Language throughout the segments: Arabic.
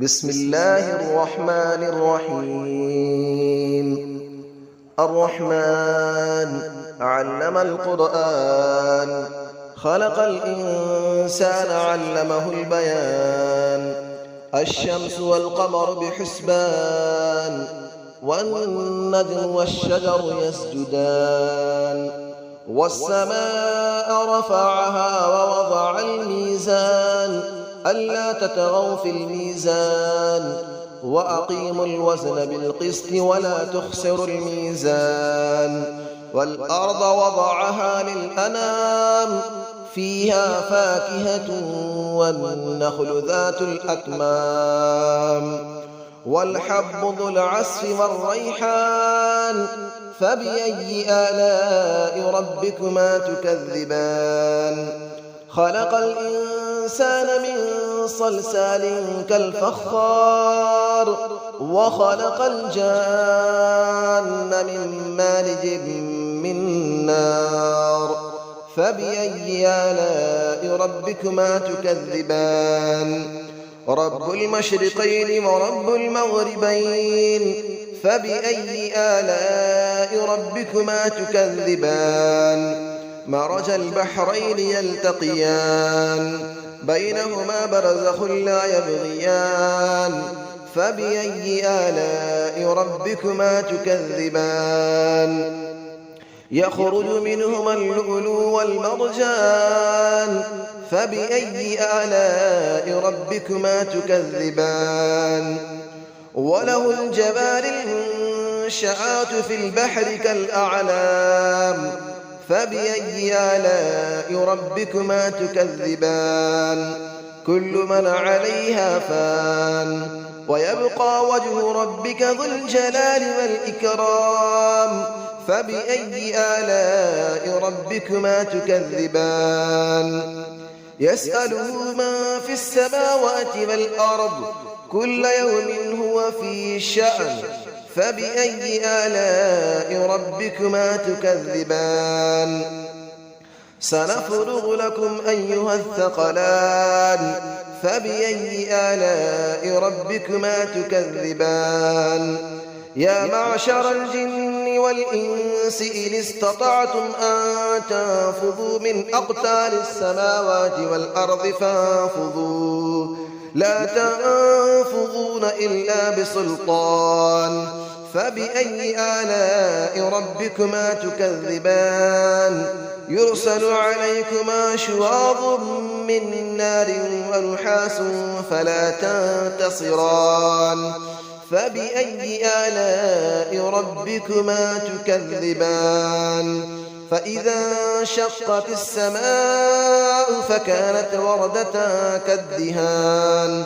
بسم الله الرحمن الرحيم. الرحمن علم القرآن، خلق الإنسان علمه البيان. الشمس والقمر بحسبان، والنجم والشجر يسجدان. والسماء رفعها ووضع الميزان، ألا تطغوا في الميزان، وأقيموا الوزن بالقسط ولا تخسروا الميزان. والأرض وضعها للأنام، فيها فاكهة والنخل ذات الأكمام. والحب ذو العصف والريحان، فبأي آلاء ربكما تكذبان. خلق الإنسان من صلصال كالفخار، وخلق الجان من مارج من نار. فبأي آلاء ربكما تكذبان. رب المشرقين ورب المغربين، فبأي آلاء ربكما تكذبان. مرج البحرين يلتقيان، بينهما برزخ لا يبغيان. فبأي آلاء ربكما تكذبان. يخرج منهما اللؤلؤ والمرجان، فبأي آلاء ربكما تكذبان. وله الجوار المنشآت في البحر كالأعلام، فبأي آلاء ربكما تكذبان. كل من عليها فان، ويبقى وجه ربك ذو الجلال والإكرام. فبأي آلاء ربكما تكذبان. يسأله من في السماوات والأرض، كل يوم هو في شأن. فبأي آلاء ربكما تكذبان. سنفرغ لكم أيها الثقلان، فبأي آلاء ربكما تكذبان. يا معشر الجن والإنس إن استطعتم أن تنفذوا من أقطار السماوات والأرض فانفذوا، لا تنفذون إلا بسلطان. فبأي آلاء ربكما تكذبان. يرسل عليكما شواظ من نار ونحاس فلا تنتصران. فبأي آلاء ربكما تكذبان. فإذا انشقت السماء فكانت وردة كالدهان.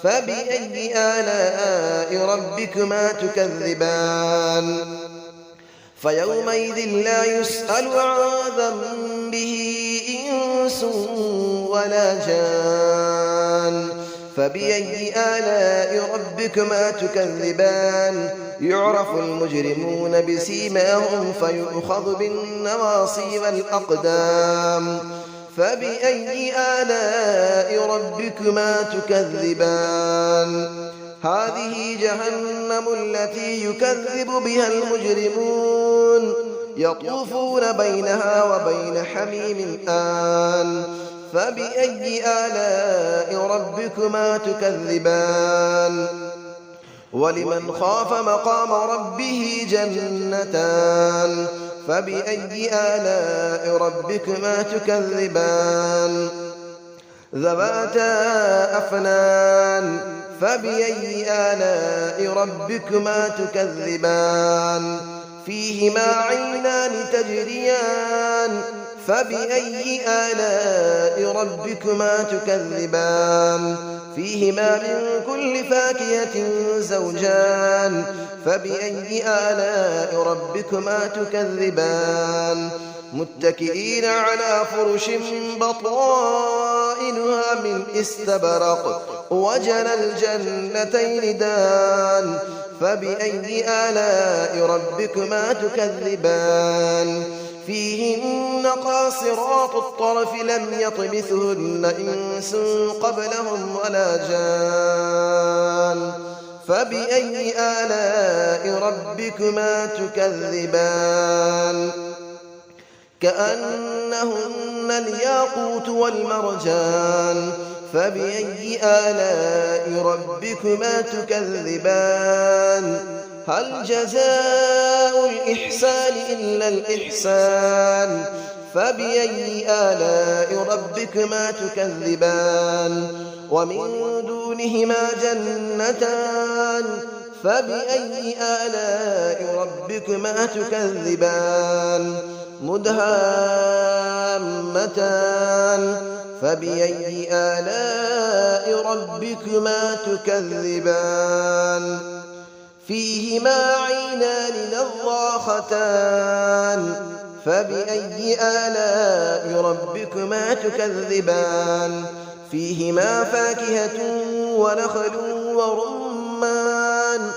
فبأي آلاء ربكما تكذبان. فيومئذ لا يسأل عن ذنبه إنس ولا جان. فبأي آلاء ربكما تكذبان. يعرف المجرمون بسيماهم فيؤخذ بالنواصي والأقدام. فبأي آلاء ربكما تكذبان. هذه جهنم التي يكذب بها المجرمون، يطوفون بينها وبين حميم آن. فبأي آلاء ربكما تكذبان. ولمن خاف مقام ربه جنتان. فبأي آلاء ربكما تكذبان. ذواتا أفنان. فبأي آلاء ربكما تكذبان. فيهما عينان تجريان. فبأي آلاء ربكما تكذبان. فيهما من كل فاكهة زوجان. فبأي آلاء ربكما تكذبان. متكئين على فرش بطائنها من استبرق، وجنى الجنتين دان. فبأي آلاء ربكما تكذبان. فيهن قاصرات الطرف لم يطمثهن إنس قبلهم ولا جان. فبأي آلاء ربكما تكذبان كأنهن الياقوت والمرجان فبأي آلاء ربكما تكذبان هل جزاء الإحسان إلا الإحسان فبأي آلاء ربكما تكذبان ومن دونهما جنتان فبأي آلاء ربكما تكذبان مدهامتان فبأي آلاء ربكما تكذبان فيهما عينان نضاختان فبأي آلاء ربكما تكذبان فيهما فاكهة ونخل ورمان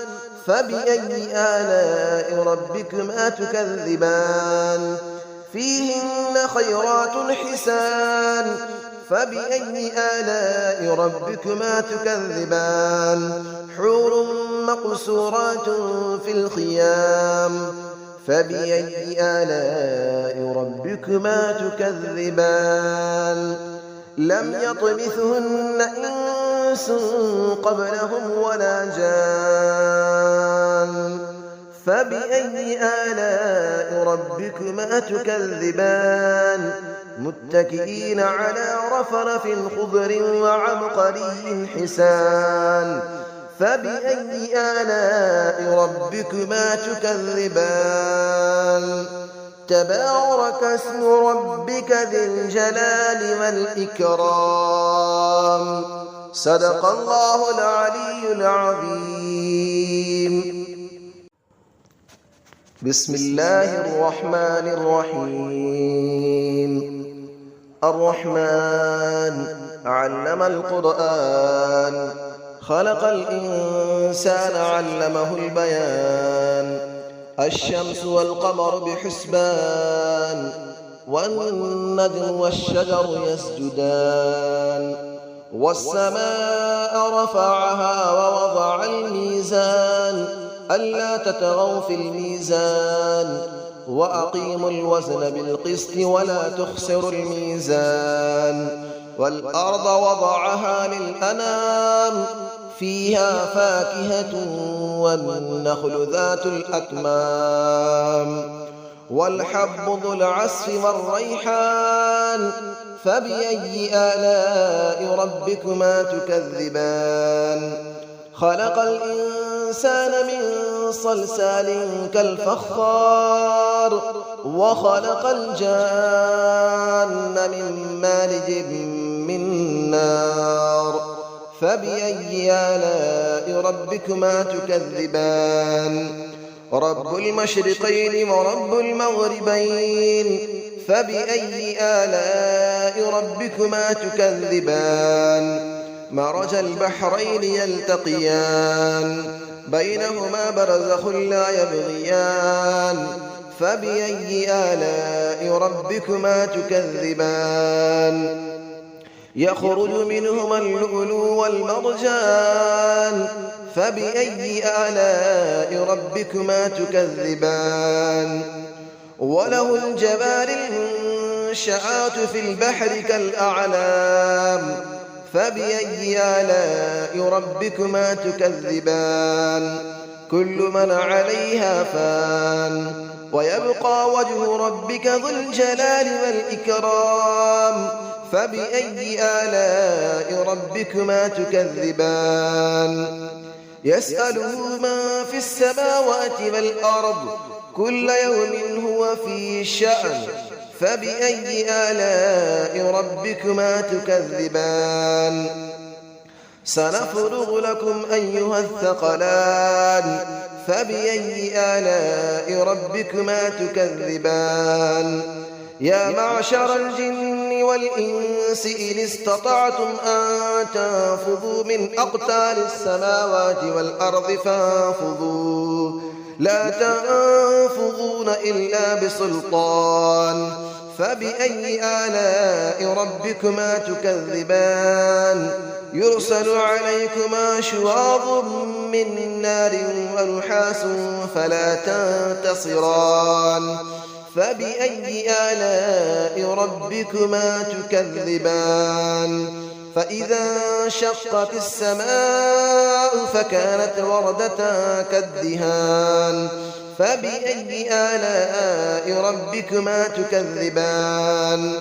فبأي آلاء ربكما تكذبان فيهن خيرات حسان فبأي آلاء ربكما تكذبان حور مقصورات في الخيام فبأي آلاء ربكما تكذبان لم يطمثهن إنس قبلهم ولا جان فبأي آلاء ربكما تكذبان متكئين على رفرف خضر وعبقري حسان فبأي آلاء ربكما تكذبان تبارك اسم ربك ذي الجلال والإكرام صدق الله العلي العظيم بسم الله الرحمن الرحيم الرحمن علم القرآن خلق الإنسان علمه البيان الشمس والقمر بحسبان والنجم والشجر يسجدان والسماء رفعها ووضع الميزان ألا تطغوا في الميزان وأقيموا الوزن بالقسط ولا تخسروا الميزان والأرض وضعها للأنام فيها فاكهة والنخل ذات الأكمام والحب ذو العصف والريحان فبأي آلاء ربكما تكذبان خلق الإنسان من صلصال كالفخار وخلق الجان من مارج من نار فبأي آلاء ربكما تكذبان رب المشرقين ورب المغربين فبأي آلاء ربكما تكذبان مرج البحرين يلتقيان بينهما برزخ لا يبغيان فبأي آلاء ربكما تكذبان يخرج منهما اللؤلؤ والمرجان فبأي آلاء ربكما تكذبان وله الجبال المنشآت في البحر كالأعلام فبأي آلاء ربكما تكذبان كل من عليها فان ويبقى وجه ربك ذو الجلال والإكرام فبأي آلاء ربكما تكذبان يسأله من في السماوات والأرض كل يوم هو في شأن فبأي آلاء ربكما تكذبان سنفرغ لكم أيها الثقلان فبأي آلاء ربكما تكذبان يا معشر الجن والإنس إن استطعتم أن تنفذوا من أقطار السماوات والأرض فانفذوا لا تنفذون إلا بسلطان فبأي آلاء ربكما تكذبان يرسل عليكما شواظ من نار ونحاس فلا تنتصران فبأي آلاء ربكما تكذبان فإذا انشقت السماء فكانت وردة كالدهان فبأي آلاء ربكما تكذبان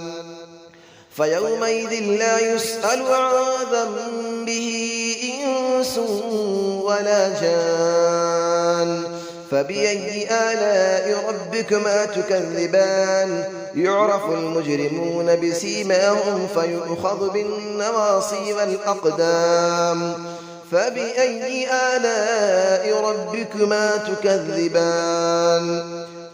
فيومئذ لا يسأل عن ذنبه إنس ولا جان فبأي آلاء ربكما تكذبان يعرف المجرمون بسيماهم فيؤخذ بالنواصي والأقدام فبأي آلاء ربكما تكذبان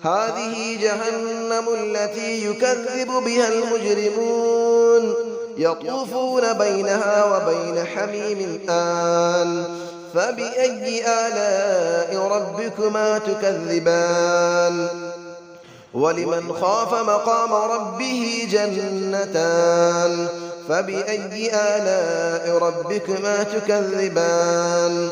هذه جهنم التي يكذب بها المجرمون يطوفون بينها وبين حميم آن فبأي آلاء ربكما تكذبان ولمن خاف مقام ربه جنتان فبأي آلاء ربكما تكذبان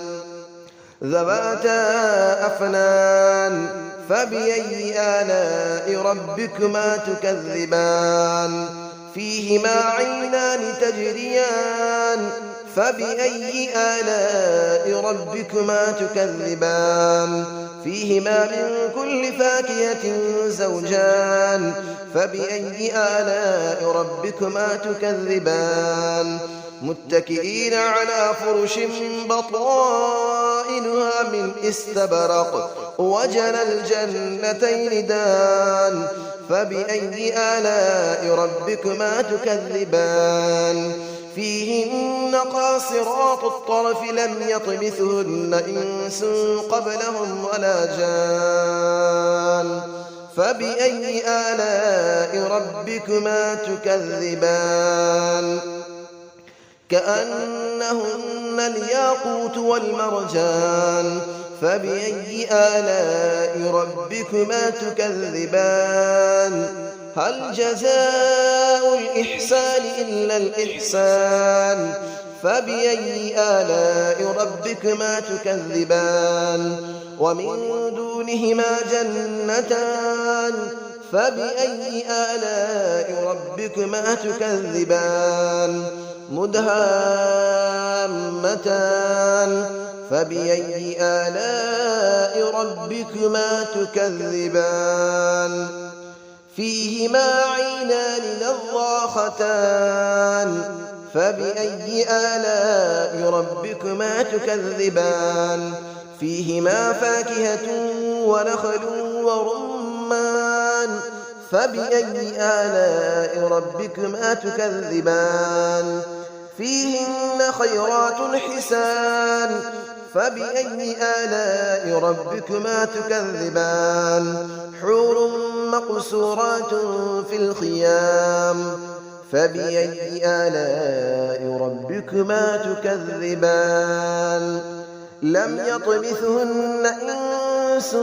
ذواتا أفنان فبأي آلاء ربكما تكذبان فيهما عينان تجريان فبأي آلاء ربكما تكذبان فيهما من كل فاكهة زوجان فبأي آلاء ربكما تكذبان متكئين على فرش بطائنها من استبرق وجنى الجنتين دان فبأي آلاء ربكما تكذبان فيهن قاصرات الطرف لم يطمثهن إنس قبلهم ولا جان فبأي آلاء ربكما تكذبان كأنهن الياقوت والمرجان فبأي آلاء ربكما تكذبان هل جزاء الإحسان إلا الإحسان فبأي آلاء ربكما تكذبان ومن دونهما جنتان فبأي آلاء ربكما تكذبان مدهامتان فبأي آلاء ربكما تكذبان فيهما عينان نضاختان فبأي آلاء ربكما تكذبان فيهما فاكهة ونخل ورمان فبأي آلاء ربكما تكذبان فيهن خيرات حسان فبأي آلاء ربكما تكذبان حور مقصورات في الخيام فبأي آلاء ربكما تكذبان لم يطمثهن إنس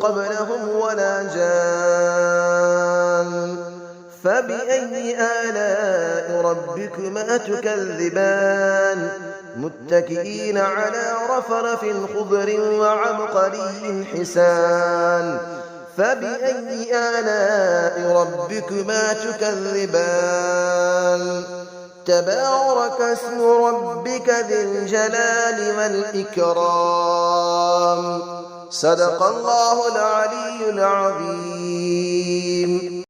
قبلهم ولا جان فبأي آلاء ربكما تكذبان متكئين على رفرف خضر وعبقري حسان فبأي آلاء ربكما تكذبان تبارك اسم ربك ذي الجلال والإكرام صدق الله العلي العظيم.